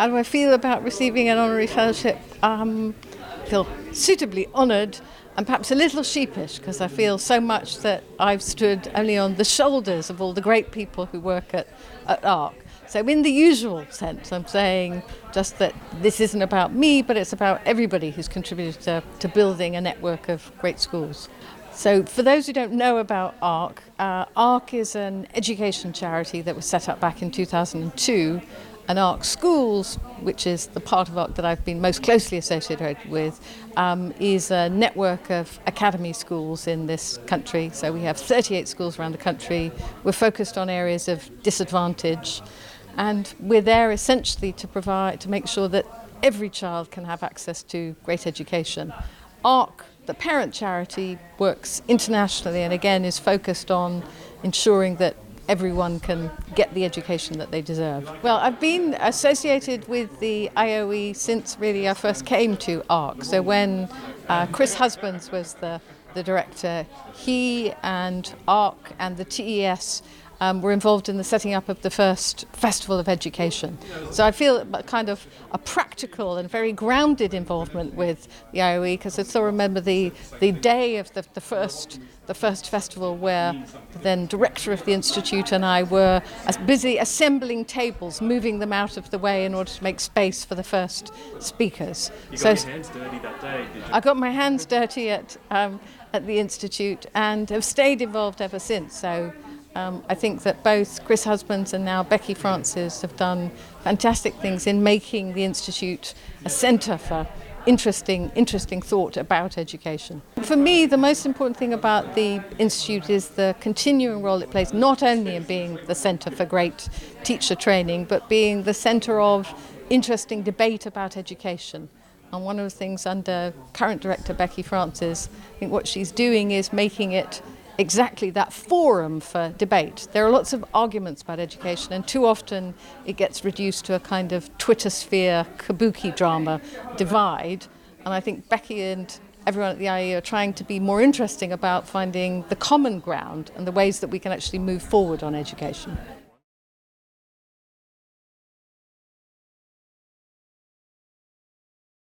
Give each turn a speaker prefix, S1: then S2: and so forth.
S1: How do I feel about receiving an honorary fellowship? I feel suitably honoured and perhaps a little sheepish because I feel so much that I've stood only on the shoulders of all the great people who work at ARC. So in the usual sense, I'm saying just that this isn't about me, but it's about everybody who's contributed to building a network of great schools. So for those who don't know about ARC, ARC is an education charity that was set up back in 2002. And ARC Schools, which is the part of ARC that I've been most closely associated with, is a network of academy schools in this country. So we have 38 schools around the country. We're focused on areas of disadvantage. And we're there essentially to make sure that every child can have access to great education. ARC, the parent charity, works internationally and again is focused on ensuring that everyone can get the education that they deserve. Well, I've been associated with the IOE since really I first came to ARC. So when Chris Husbands was the director, he and ARC and the TES were involved in the setting up of the first Festival of Education. So I feel kind of a practical and very grounded involvement with the IOE because I still remember the day of the first festival where the then director of the institute and I were as busy assembling tables, moving them out of the way in order to make space for the first speakers.
S2: You got your hands dirty that day, did you?
S1: I got my hands dirty at the institute and have stayed involved ever since. So I think that both Chris Husbands and now Becky Francis have done fantastic things in making the institute a centre for interesting thought about education. For me, the most important thing about the institute is the continuing role it plays, not only in being the centre for great teacher training, but being the centre of interesting debate about education. And one of the things under current director Becky Francis, I think what she's doing is making it exactly that forum for debate. There are lots of arguments about education and too often it gets reduced to a kind of Twitter sphere kabuki drama divide, and I think Becky and everyone at the IE are trying to be more interesting about finding the common ground and the ways that we can actually move forward on education.